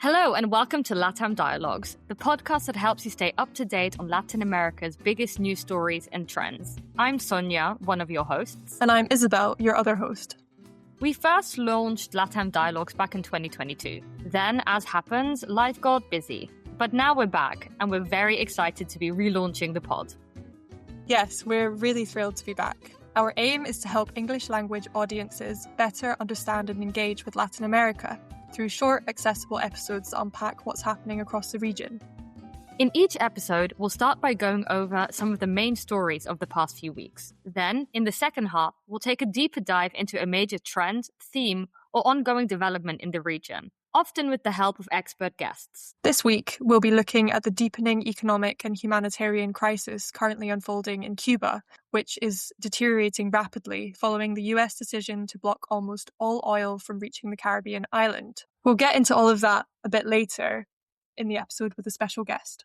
Hello and welcome to LATAM Dialogues, the podcast that helps you stay up to date on Latin America's biggest news stories and trends. I'm Sonia, one of your hosts. And I'm Isabel, your other host. We first launched LATAM Dialogues back in 2022. Then, as happens, life got busy. But now we're back, and we're very excited to be relaunching the pod. Yes, we're really thrilled to be back. Our aim is to help English language audiences better understand and engage with Latin America through short, accessible episodes that unpack what's happening across the region. In each episode, we'll start by going over some of the main stories of the past few weeks. Then, in the second half, we'll take a deeper dive into a major trend, theme, or ongoing development in the region, often with the help of expert guests. This week, we'll be looking at the deepening economic and humanitarian crisis currently unfolding in Cuba, which is deteriorating rapidly following the US decision to block almost all oil from reaching the Caribbean island. We'll get into all of that a bit later in the episode with a special guest.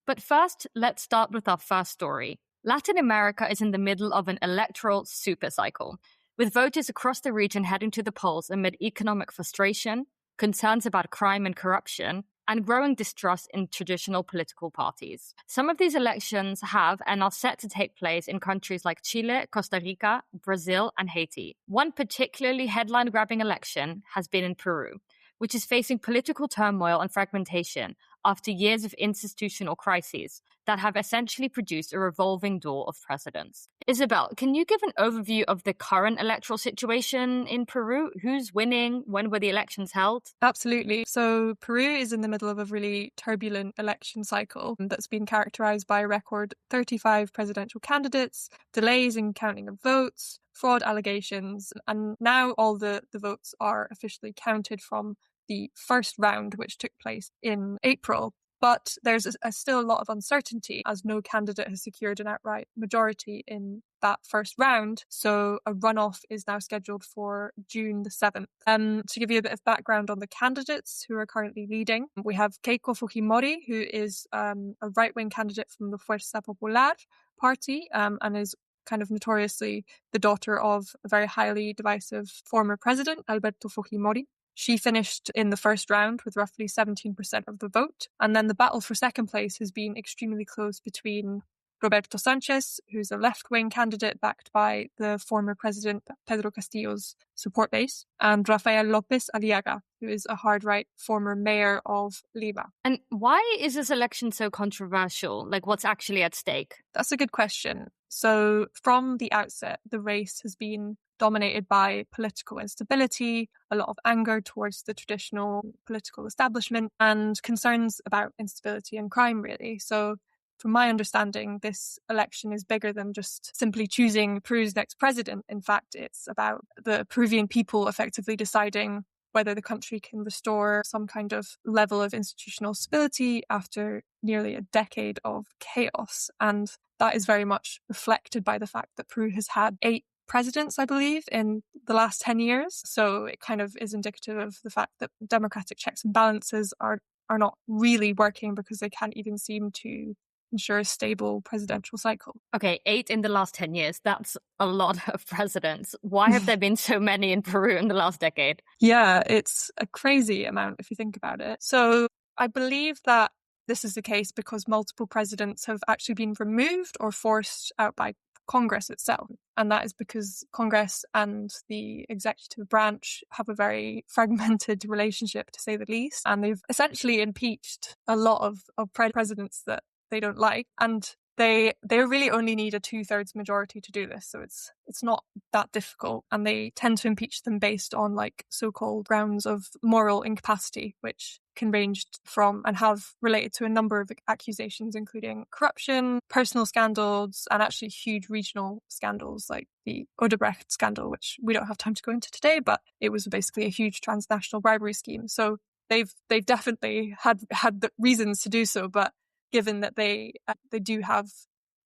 But first, let's start with our first story. Latin America is in the middle of an electoral supercycle, with voters across the region heading to the polls amid economic frustration, concerns about crime and corruption, and growing distrust in traditional political parties. Some of these elections have and are set to take place in countries like Chile, Costa Rica, Brazil, and Haiti. One particularly headline-grabbing election has been in Peru, which is facing political turmoil and fragmentation after years of institutional crises that have essentially produced a revolving door of presidents. Isabel, can you give an overview of the current electoral situation in Peru? Who's winning? When were the elections held? Absolutely. So Peru is in the middle of a really turbulent election cycle that's been characterized by a record 35 presidential candidates, delays in counting of votes, fraud allegations, and now all the votes are officially counted from the first round, which took place in April. But there's still a lot of uncertainty as no candidate has secured an outright majority in that first round. So a runoff is now scheduled for June the 7th. To give you a bit of background on the candidates who are currently leading, we have Keiko Fujimori, who is a right-wing candidate from the Fuerza Popular party and is kind of notoriously the daughter of a very highly divisive former president, Alberto Fujimori. She finished in the first round with roughly 17% of the vote. And then the battle for second place has been extremely close between Roberto Sanchez, who's a left-wing candidate backed by the former president Pedro Castillo's support base, and Rafael López Aliaga, who is a hard-right former mayor of Lima. And why is this election so controversial? Like, what's actually at stake? That's a good question. So from the outset, the race has been dominated by political instability, a lot of anger towards the traditional political establishment, and concerns about instability and crime, really. So from my understanding, this election is bigger than just simply choosing Peru's next president. In fact, it's about the Peruvian people effectively deciding whether the country can restore some kind of level of institutional stability after nearly a decade of chaos. And that is very much reflected by the fact that Peru has had 8 presidents, I believe, in the last 10 years. So it kind of is indicative of the fact that democratic checks and balances are not really working because they can't even seem to ensure a stable presidential cycle. Okay, 8 in the last 10 years. That's a lot of presidents. Why have there been so many in Peru in the last decade? Yeah, it's a crazy amount if you think about it. So I believe that this is the case because multiple presidents have actually been removed or forced out by Congress itself. And that is because Congress and the executive branch have a very fragmented relationship, to say the least. And they've essentially impeached a lot of presidents that they don't like. And they really only need a 2/3 majority to do this. So it's not that difficult. And they tend to impeach them based on like so-called grounds of moral incapacity, which can range from and have related to a number of accusations, including corruption, personal scandals, and actually huge regional scandals like the Odebrecht scandal, which we don't have time to go into today, but it was basically a huge transnational bribery scheme. So they've definitely had the reasons to do so, but given that they do have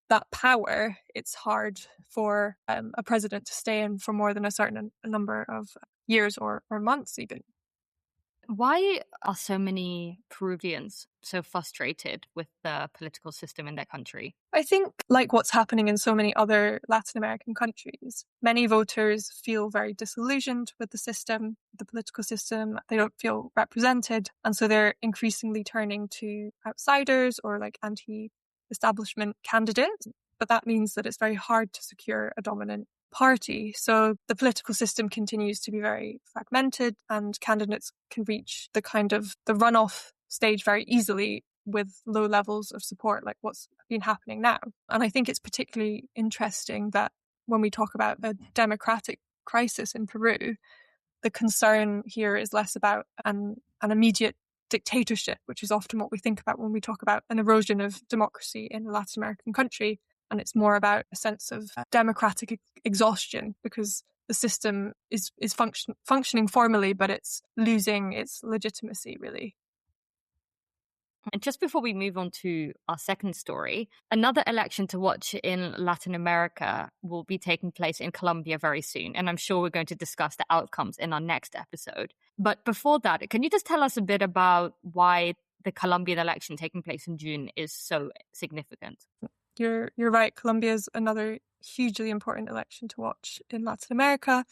that power, it's hard for a president to stay in for more than a certain number of years or months even. Why are so many Peruvians so frustrated with the political system in their country? I think, like what's happening in so many other Latin American countries, many voters feel very disillusioned with the system, the political system. They don't feel represented. And so they're increasingly turning to outsiders or like anti-establishment candidates. But that means that it's very hard to secure a dominant party. So the political system continues to be very fragmented, and candidates can reach the runoff stage very easily with low levels of support, like what's been happening now. And I think it's particularly interesting that when we talk about a democratic crisis in Peru, the concern here is less about an immediate dictatorship, which is often what we think about when we talk about an erosion of democracy in a Latin American country. And it's more about a sense of democratic exhaustion, because the system is functioning formally, but it's losing its legitimacy, really. And just before we move on to our second story, another election to watch in Latin America will be taking place in Colombia very soon. And I'm sure we're going to discuss the outcomes in our next episode. But before that, can you just tell us a bit about why the Colombian election taking place in June is so significant? You're right. Colombia is another hugely important election to watch in Latin America.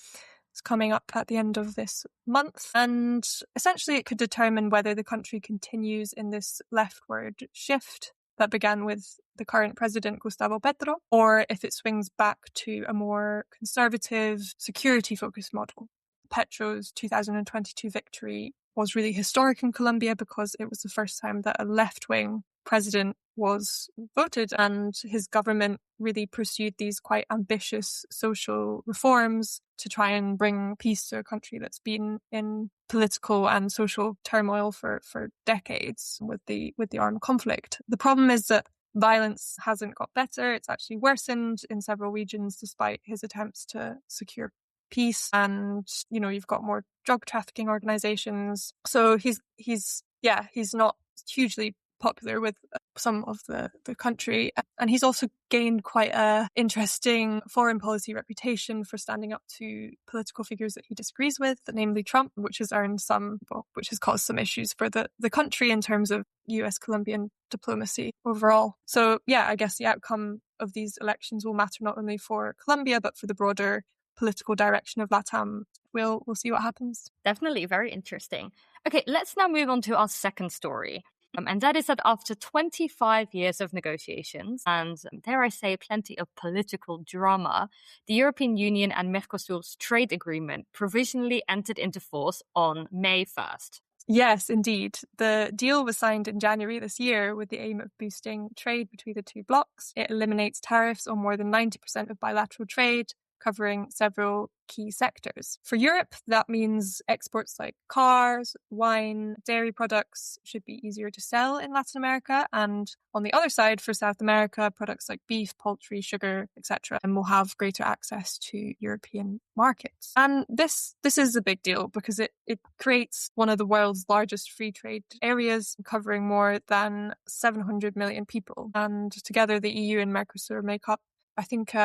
It's coming up at the end of this month, and essentially it could determine whether the country continues in this leftward shift that began with the current president, Gustavo Petro, or if it swings back to a more conservative, security-focused model. Petro's 2022 victory was really historic in Colombia because it was the first time that a left-wing president was voted, and his government really pursued these quite ambitious social reforms to try and bring peace to a country that's been in political and social turmoil for decades with the armed conflict. The problem is that violence hasn't got better. It's actually worsened in several regions despite his attempts to secure peace. And, you've got more drug trafficking organizations. So he's not hugely popular with some of the country. And he's also gained quite a interesting foreign policy reputation for standing up to political figures that he disagrees with, namely Trump, which has caused some issues for the country in terms of US-Colombian diplomacy overall. So yeah, I guess the outcome of these elections will matter not only for Colombia, but for the broader political direction of LATAM. We'll see what happens. Definitely very interesting. Okay, let's now move on to our second story. And that is that after 25 years of negotiations and, dare I say, plenty of political drama, the European Union and Mercosur's trade agreement provisionally entered into force on May 1st. Yes, indeed. The deal was signed in January this year with the aim of boosting trade between the two blocs. It eliminates tariffs on more than 90% of bilateral trade, covering several key sectors. For Europe, that means exports like cars, wine, dairy products should be easier to sell in Latin America. And on the other side, for South America, products like beef, poultry, sugar, etc., and will have greater access to European markets. And this is a big deal because it creates one of the world's largest free trade areas, covering more than 700 million people. And together, the EU and Mercosur make up, I think,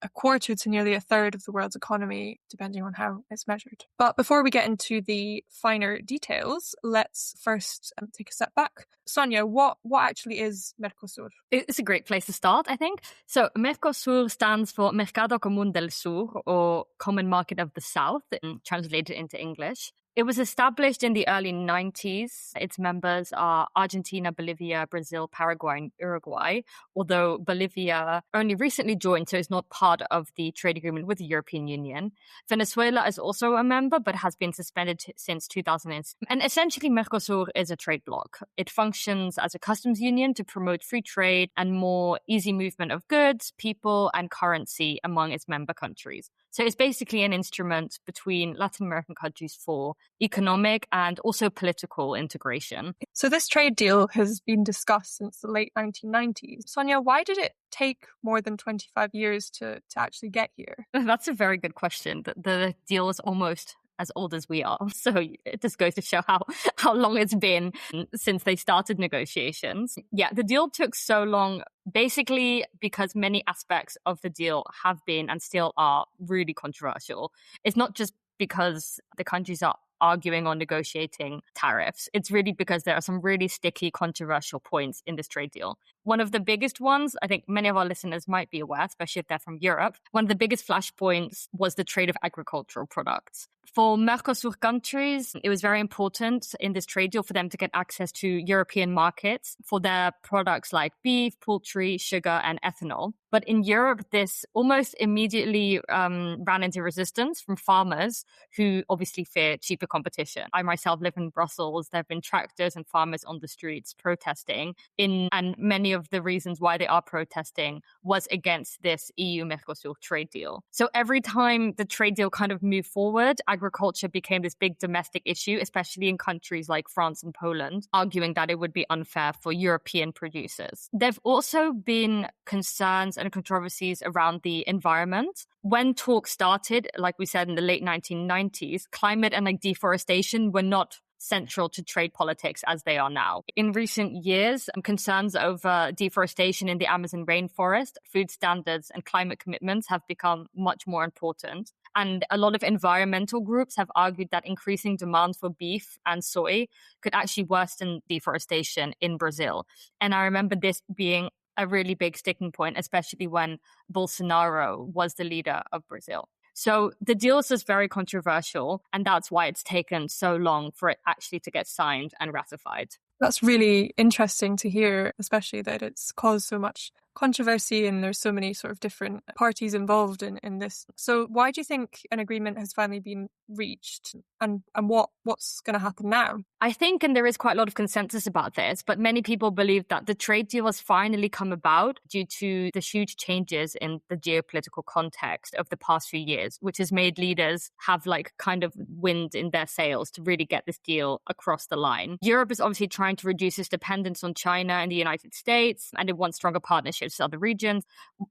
a quarter to nearly a third of the world's economy, depending on how it's measured. But before we get into the finer details, let's first take a step back. Sonia, what actually is Mercosur? It's a great place to start, I think. So Mercosur stands for Mercado Común del Sur, or Common Market of the South, translated into English. It was established in the early 90s. Its members are Argentina, Bolivia, Brazil, Paraguay, and Uruguay, although Bolivia only recently joined, so it's not part of the trade agreement with the European Union. Venezuela is also a member, but has been suspended since 2006. And essentially, Mercosur is a trade bloc. It functions as a customs union to promote free trade and more easy movement of goods, people, and currency among its member countries. So it's basically an instrument between Latin American countries for economic and also political integration. So this trade deal has been discussed since the late 1990s. Sonia, why did it take more than 25 years to actually get here? That's a very good question. The deal is almost as old as we are. So it just goes to show how long it's been since they started negotiations. Yeah, the deal took so long basically because many aspects of the deal have been and still are really controversial. It's not just because the countries are arguing or negotiating tariffs. It's really because there are some really sticky, controversial points in this trade deal. One of the biggest ones, I think many of our listeners might be aware, especially if they're from Europe, one of the biggest flashpoints was the trade of agricultural products. For Mercosur countries, it was very important in this trade deal for them to get access to European markets for their products like beef, poultry, sugar, and ethanol. But in Europe, this almost immediately ran into resistance from farmers who obviously fear cheaper competition. I myself live in Brussels. There have been tractors and farmers on the streets protesting, and many of the reasons why they are protesting was against this EU-Mercosur trade deal. So every time the trade deal kind of moved forward, agriculture became this big domestic issue, especially in countries like France and Poland, arguing that it would be unfair for European producers. There have also been concerns and controversies around the environment. When talks started, like we said in the late 1990s, climate and deforestation were not central to trade politics as they are now. In recent years, concerns over deforestation in the Amazon rainforest, food standards, and climate commitments have become much more important. And a lot of environmental groups have argued that increasing demand for beef and soy could actually worsen deforestation in Brazil. And I remember this being a really big sticking point, especially when Bolsonaro was the leader of Brazil. So the deal is just very controversial, and that's why it's taken so long for it actually to get signed and ratified. That's really interesting to hear, especially that it's caused so much controversy and there's so many sort of different parties involved in this. So why do you think an agreement has finally been reached, and what's going to happen now? I think, and there is quite a lot of consensus about this, but many people believe that the trade deal has finally come about due to the huge changes in the geopolitical context of the past few years, which has made leaders have kind of wind in their sails to really get this deal across the line. Europe is obviously trying to reduce its dependence on China and the United States, and it wants stronger partnerships with other regions.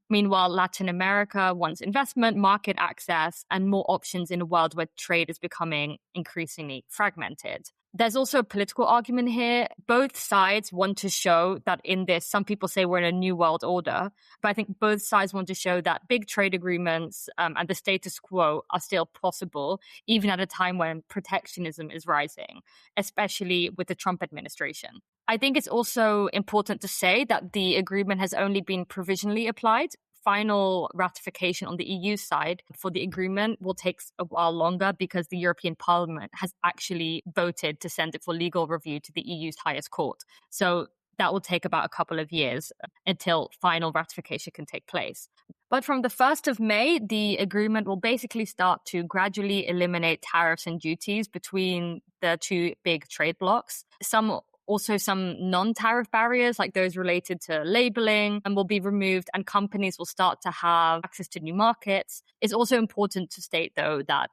Meanwhile, Latin America wants investment, market access, and more options in a world where trade is becoming increasingly fragmented. There's also a political argument here. Both sides want to show that in this, some people say we're in a new world order, but I think both sides want to show that big trade agreements and the status quo are still possible, even at a time when protectionism is rising, especially with the Trump administration. I think it's also important to say that the agreement has only been provisionally applied. Final ratification on the EU side for the agreement will take a while longer because the European Parliament has actually voted to send it for legal review to the EU's highest court. So that will take about a couple of years until final ratification can take place. But from the 1st of May, the agreement will basically start to gradually eliminate tariffs and duties between the two big trade blocs. Some non-tariff barriers, like those related to labeling, and will be removed, and companies will start to have access to new markets. It's also important to state, though, that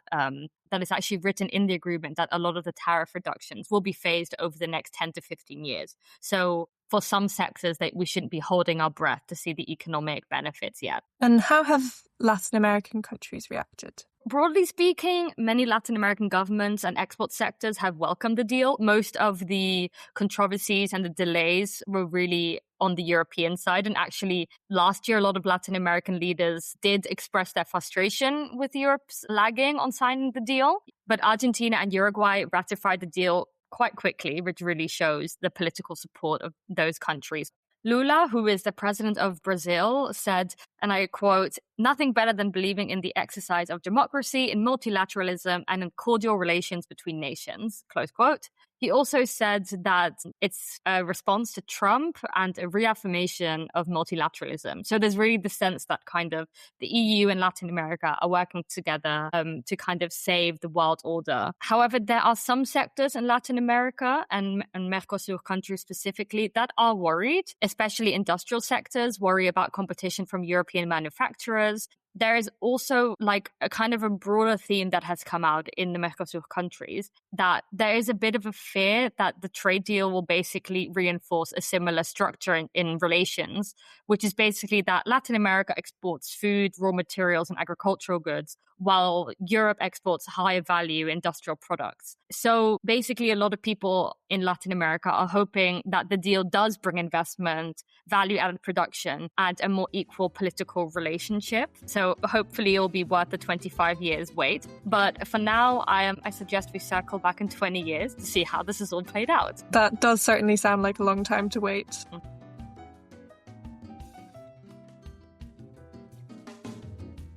it's actually written in the agreement that a lot of the tariff reductions will be phased over the next 10 to 15 years. So for some sectors, we shouldn't be holding our breath to see the economic benefits yet. And how have Latin American countries reacted? Broadly speaking, many Latin American governments and export sectors have welcomed the deal. Most of the controversies and the delays were really on the European side. And actually, last year, a lot of Latin American leaders did express their frustration with Europe's lagging on signing the deal. But Argentina and Uruguay ratified the deal quite quickly, which really shows the political support of those countries. Lula, who is the president of Brazil, said, and I quote, "Nothing better than believing in the exercise of democracy, in multilateralism, and in cordial relations between nations," close quote. He also said that it's a response to Trump and a reaffirmation of multilateralism. So there's really the sense that kind of the EU and Latin America are working together to kind of save the world order. However, there are some sectors in Latin America and Mercosur countries specifically that are worried, especially industrial sectors, worry about competition from European manufacturers. There is also a kind of a broader theme that has come out in the Mercosur countries, that there is a bit of a fear that the trade deal will basically reinforce a similar structure in relations, which is basically that Latin America exports food, raw materials, and agricultural goods, while Europe exports higher value industrial products. So basically, a lot of people in Latin America are hoping that the deal does bring investment, value-added production, and a more equal political relationship. So So hopefully it'll be worth the 25 years wait. But for now, I suggest we circle back in 20 years to see how this is all played out. That does certainly sound like a long time to wait.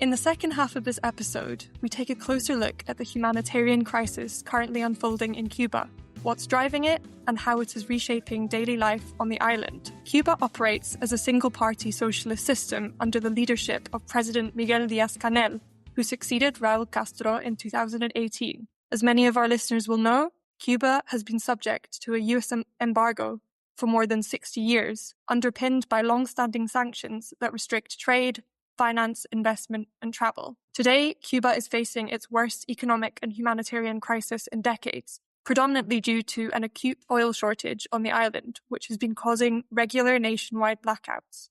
In the second half of this episode, we take a closer look at the humanitarian crisis currently unfolding in Cuba, what's driving it, and how it is reshaping daily life on the island. Cuba operates as a single-party socialist system under the leadership of President Miguel Díaz-Canel, who succeeded Raúl Castro in 2018. As many of our listeners will know, Cuba has been subject to a US embargo for more than 60 years, underpinned by long-standing sanctions that restrict trade, finance, investment, and travel. Today, Cuba is facing its worst economic and humanitarian crisis in decades, predominantly due to an acute oil shortage on the island, which has been causing regular nationwide blackouts.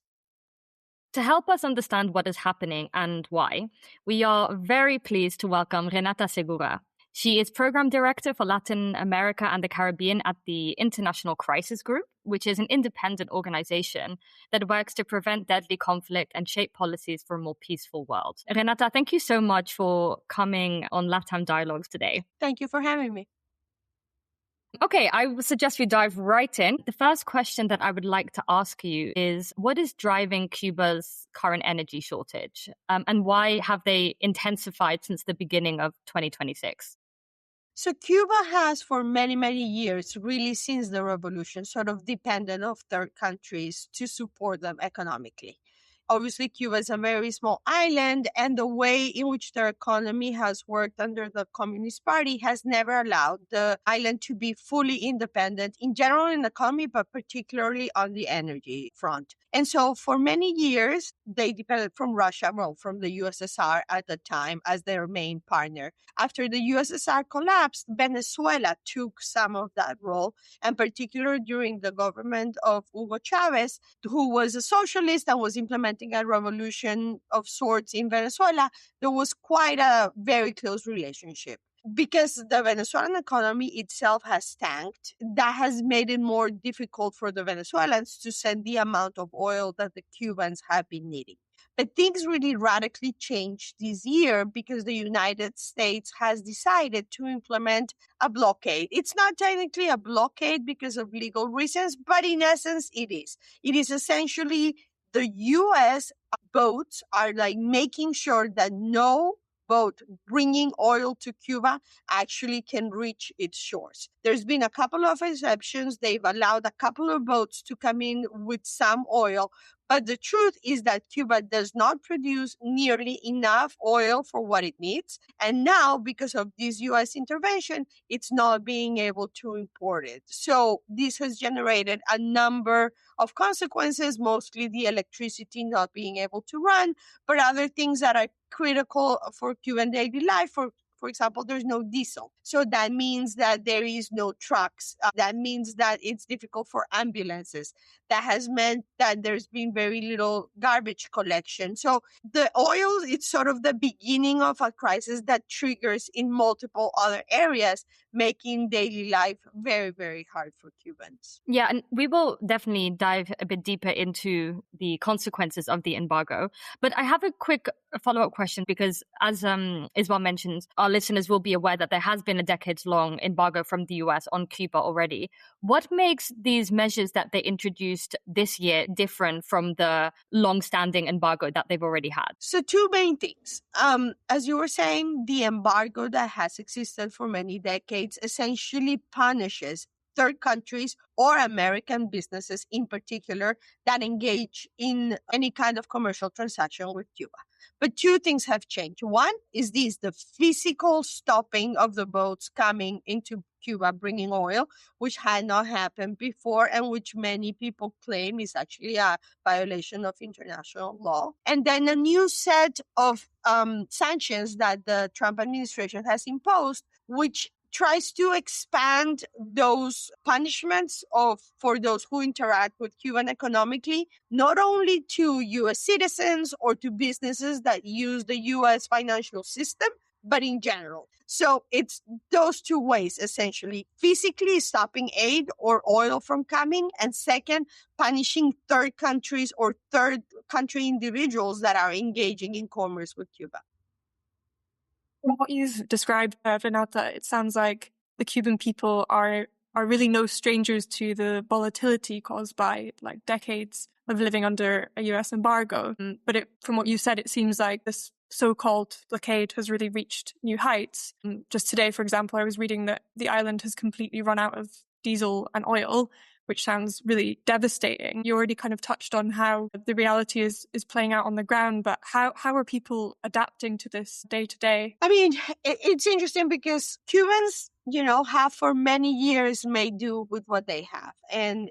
To help us understand what is happening and why, we are very pleased to welcome Renata Segura. She is Program Director for Latin America and the Caribbean at the International Crisis Group, which is an independent organization that works to prevent deadly conflict and shape policies for a more peaceful world. Renata, thank you so much for coming on LATAM Dialogues today. Thank you for having me. Okay, I would suggest we dive right in. The first question that I would like to ask you is, what is driving Cuba's current energy shortage? And why have they intensified since the beginning of 2026? So Cuba has for many, many years, really since the revolution, sort of depended on third countries to support them economically. Obviously, Cuba is a very small island, and the way in which their economy has worked under the Communist Party has never allowed the island to be fully independent in general in the economy, but particularly on the energy front. And so for many years, they depended from Russia, from the USSR at the time as their main partner. After the USSR collapsed, Venezuela took some of that role, and particularly during the government of Hugo Chavez, who was a socialist and was implementing a revolution of sorts in Venezuela, there was quite a very close relationship. Because the Venezuelan economy itself has tanked, that has made it more difficult for the Venezuelans to send the amount of oil that the Cubans have been needing. But things really radically changed this year because the United States has decided to implement a blockade. It's not technically a blockade because of legal reasons, but in essence, it is. It is essentially the U.S. boats are like making sure that no boat bringing oil to Cuba actually can reach its shores. There's been a couple of exceptions. They've allowed a couple of boats to come in with some oil. But the truth is that Cuba does not produce nearly enough oil for what it needs. And now, because of this U.S. intervention, it's not being able to import it. So this has generated a number of consequences, mostly the electricity not being able to run, but other things that are critical for Cuban daily life. For example, there's no diesel. So that means that there is no trucks. That means that it's difficult for ambulances. That has meant that there's been very little garbage collection. So the oil, it's sort of the beginning of a crisis that triggers in multiple other areas, making daily life very, very hard for Cubans. Yeah, and we will definitely dive a bit deeper into the consequences of the embargo. But I have a quick follow-up question because, as Isabel mentioned, our listeners will be aware that there has been a decades-long embargo from the US on Cuba already. What makes these measures that they introduced this year different from the long-standing embargo that they've already had? So two main things. As you were saying, the embargo that has existed for many decades essentially punishes third countries or American businesses in particular that engage in any kind of commercial transaction with Cuba. But two things have changed. One is the physical stopping of the boats coming into Cuba bringing oil, which had not happened before and which many people claim is actually a violation of international law. And then a new set of sanctions that the Trump administration has imposed, which tries to expand those punishments for those who interact with Cuban economically, not only to U.S. citizens or to businesses that use the U.S. financial system, but in general. So it's those two ways, essentially. Physically stopping aid or oil from coming. And second, punishing third countries or third country individuals that are engaging in commerce with Cuba. From what you've described, Renata, it sounds like the Cuban people are really no strangers to the volatility caused by like decades of living under a US embargo. But from what you said, it seems like this so-called blockade has really reached new heights. Just today, for example, I was reading that the island has completely run out of diesel and oil, which sounds really devastating. You already kind of touched on how the reality is playing out on the ground, but how are people adapting to this day to day? I mean, it's interesting because Cubans, have for many years made do with what they have. And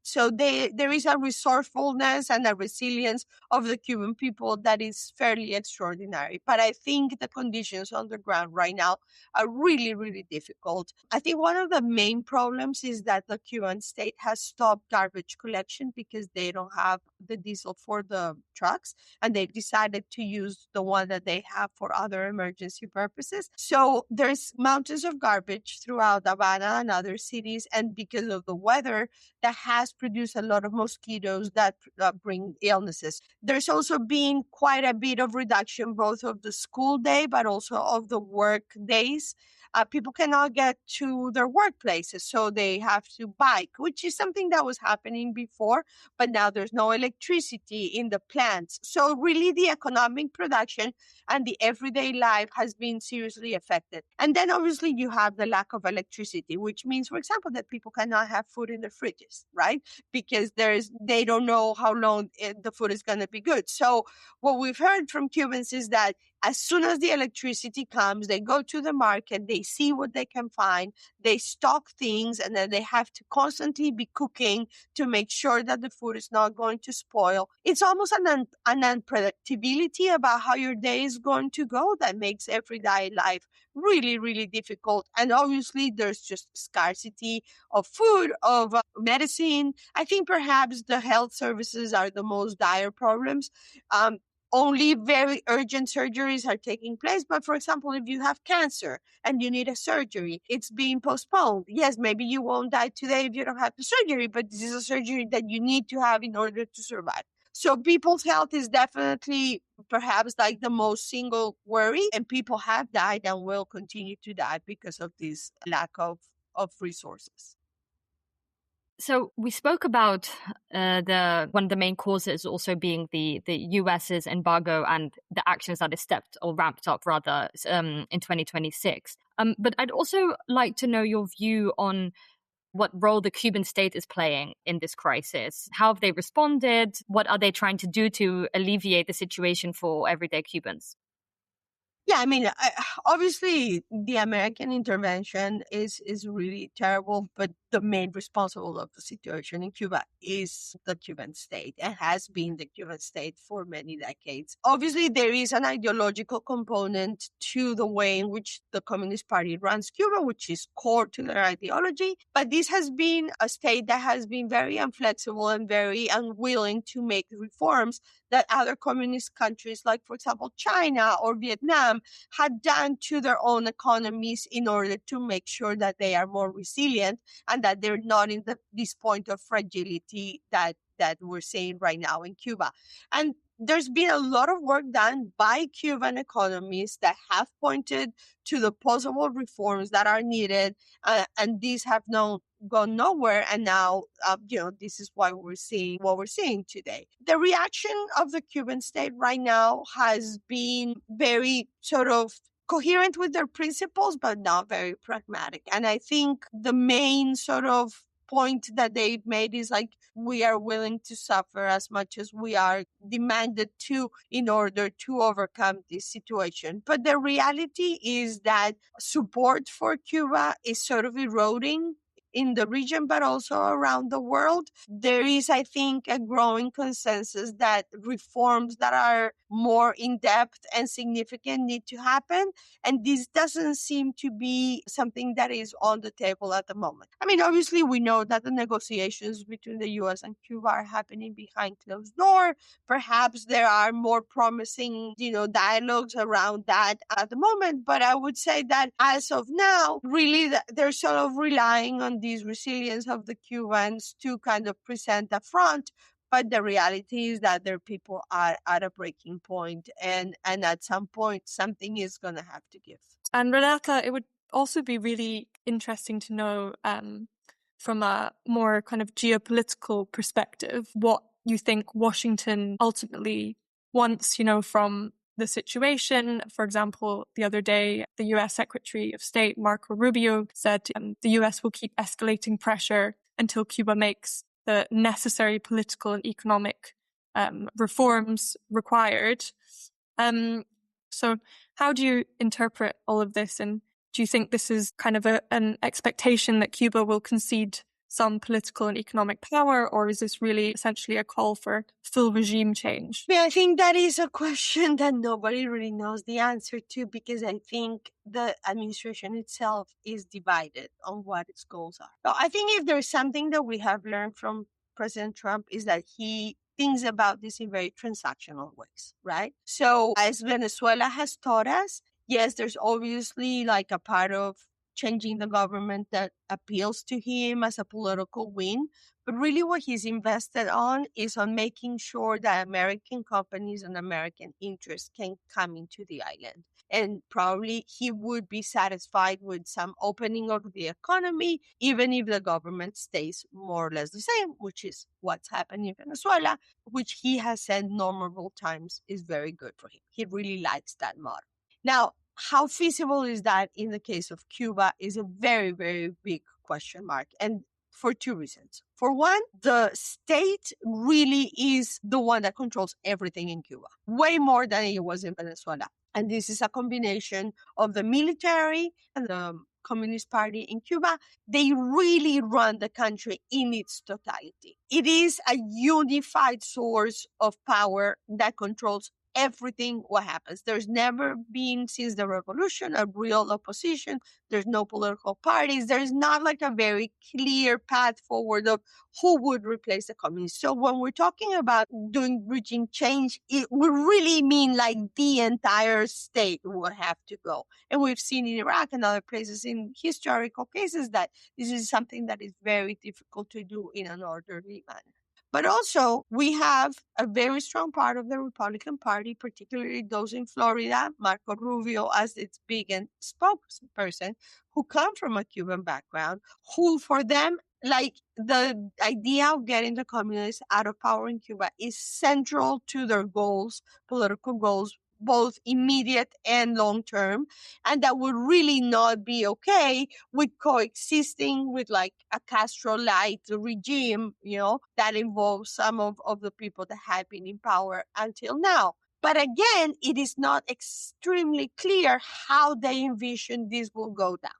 so there is a resourcefulness and a resilience of the Cuban people that is fairly extraordinary. But I think the conditions on the ground right now are really, really difficult. I think one of the main problems is that the Cuban state has stopped garbage collection because they don't have the diesel for the trucks, and they decided to use the one that they have for other emergency purposes. So there's mountains of garbage throughout Havana and other cities, and because of the weather, that has produced a lot of mosquitoes that bring illnesses. There's also been quite a bit of reduction both of the school day but also of the work days. People cannot get to their workplaces, so they have to bike, which is something that was happening before, but now there's no electricity in the plants. So really the economic production and the everyday life has been seriously affected. And then obviously you have the lack of electricity, which means, for example, that people cannot have food in the fridges, right? Because they don't know how long the food is going to be good. So what we've heard from Cubans is that as soon as the electricity comes, they go to the market, they see what they can find, they stock things, and then they have to constantly be cooking to make sure that the food is not going to spoil. It's almost an unpredictability about how your day is going to go that makes everyday life really, really difficult. And obviously, there's just scarcity of food, of medicine. I think perhaps the health services are the most dire problems. Only very urgent surgeries are taking place. But for example, if you have cancer and you need a surgery, it's being postponed. Yes, maybe you won't die today if you don't have the surgery, but this is a surgery that you need to have in order to survive. So people's health is definitely perhaps like the most single worry, and people have died and will continue to die because of this lack of resources. So we spoke about one of the main causes also being the US's embargo and the actions that it stepped or ramped up rather in 2026. But I'd also like to know your view on what role the Cuban state is playing in this crisis. How have they responded? What are they trying to do to alleviate the situation for everyday Cubans? Yeah, I mean, obviously, the American intervention is really terrible, but the main responsible of the situation in Cuba is the Cuban state and has been the Cuban state for many decades. Obviously, there is an ideological component to the way in which the Communist Party runs Cuba, which is core to their ideology. But this has been a state that has been very inflexible and very unwilling to make reforms that other communist countries, like, for example, China or Vietnam, had done to their own economies in order to make sure that they are more resilient and that they're not in this point of fragility that we're seeing right now in Cuba. And there's been a lot of work done by Cuban economists that have pointed to the possible reforms that are needed, and these have gone nowhere. And now, this is why we're seeing what we're seeing today. The reaction of the Cuban state right now has been very sort of coherent with their principles, but not very pragmatic. And I think the main sort of point that they've made is like, we are willing to suffer as much as we are demanded to in order to overcome this situation. But the reality is that support for Cuba is sort of eroding in the region, but also around the world. There is, I think, a growing consensus that reforms that are more in depth and significant need to happen. And this doesn't seem to be something that is on the table at the moment. I mean, obviously, we know that the negotiations between the US and Cuba are happening behind closed doors. Perhaps there are more promising, dialogues around that at the moment. But I would say that as of now, really, they're sort of relying on this resilience of the Cubans to kind of present a front. But the reality is that their people are at a breaking point, and at some point, something is going to have to give. And Renata, it would also be really interesting to know from a more kind of geopolitical perspective what you think Washington ultimately wants, from the situation. For example, the other day, the US Secretary of State, Marco Rubio, said the US will keep escalating pressure until Cuba makes the necessary political and economic reforms required. So how do you interpret all of this? And do you think this is kind of an expectation that Cuba will concede some political and economic power, or is this really essentially a call for full regime change? I think that is a question that nobody really knows the answer to, because I think the administration itself is divided on what its goals are. So I think if there's something that we have learned from President Trump is that he thinks about this in very transactional ways, right? So as Venezuela has taught us, yes, there's obviously like a part of changing the government that appeals to him as a political win. But really what he's invested on is on making sure that American companies and American interests can come into the island. And probably he would be satisfied with some opening of the economy, even if the government stays more or less the same, which is what's happening in Venezuela, which he has said normal times is very good for him. He really likes that model. Now, how feasible is that in the case of Cuba is a very, very big question mark. And for two reasons. For one, the state really is the one that controls everything in Cuba, way more than it was in Venezuela. And this is a combination of the military and the Communist Party in Cuba. They really run the country in its totality. It is a unified source of power that controls everything what happens. There's never been, since the revolution, a real opposition. There's no political parties. There's not like a very clear path forward of who would replace the communists. So when we're talking about doing regime change, it would really mean like the entire state would have to go. And we've seen in Iraq and other places in historical cases that this is something that is very difficult to do in an orderly manner. But also, we have a very strong part of the Republican Party, particularly those in Florida, Marco Rubio as its biggest spokesperson, who come from a Cuban background, who for them, like the idea of getting the communists out of power in Cuba is central to their goals, political goals, both immediate and long term, and that would really not be okay with coexisting with like a Castro-like regime, that involves some of the people that have been in power until now. But again, it is not extremely clear how they envision this will go down.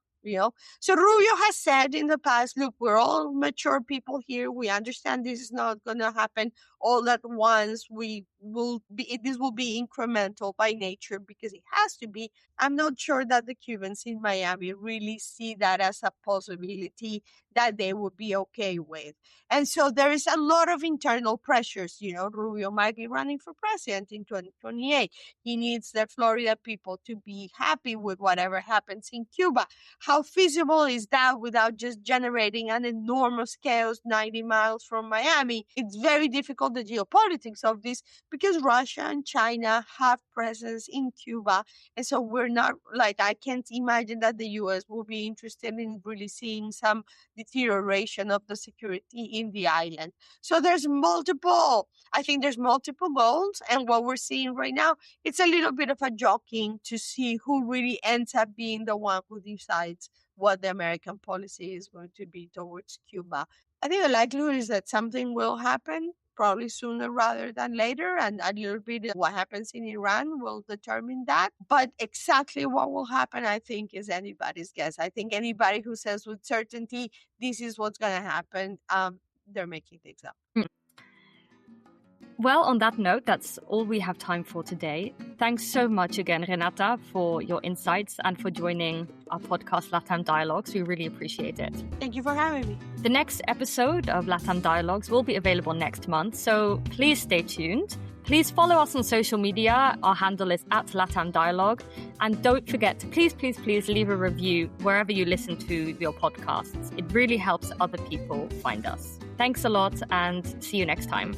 So Rubio has said in the past, look, we're all mature people here. We understand this is not going to happen all at once. This will be incremental by nature because it has to be. I'm not sure that the Cubans in Miami really see that as a possibility that they would be okay with. And so there is a lot of internal pressures. Rubio might be running for president in 2028. He needs the Florida people to be happy with whatever happens in Cuba. How feasible is that without just generating an enormous chaos 90 miles from Miami? It's very difficult, the geopolitics of this, because Russia and China have presence in Cuba. And so we're not I can't imagine that the US will be interested in really seeing some deterioration of the security in the island. So I think there's multiple goals. And what we're seeing right now, it's a little bit of a jockeying to see who really ends up being the one who decides what the American policy is going to be towards Cuba. I think the likelihood is that something will happen, probably sooner rather than later. And a little bit of what happens in Iran will determine that. But exactly what will happen, I think, is anybody's guess. I think anybody who says with certainty, this is what's going to happen, they're making things up. Well, on that note, that's all we have time for today. Thanks so much again, Renata, for your insights and for joining our podcast, LATAM Dialogues. We really appreciate it. Thank you for having me. The next episode of LATAM Dialogues will be available next month, so please stay tuned. Please follow us on social media. Our handle is @LATAM Dialogue. And don't forget to please leave a review wherever you listen to your podcasts. It really helps other people find us. Thanks a lot and see you next time.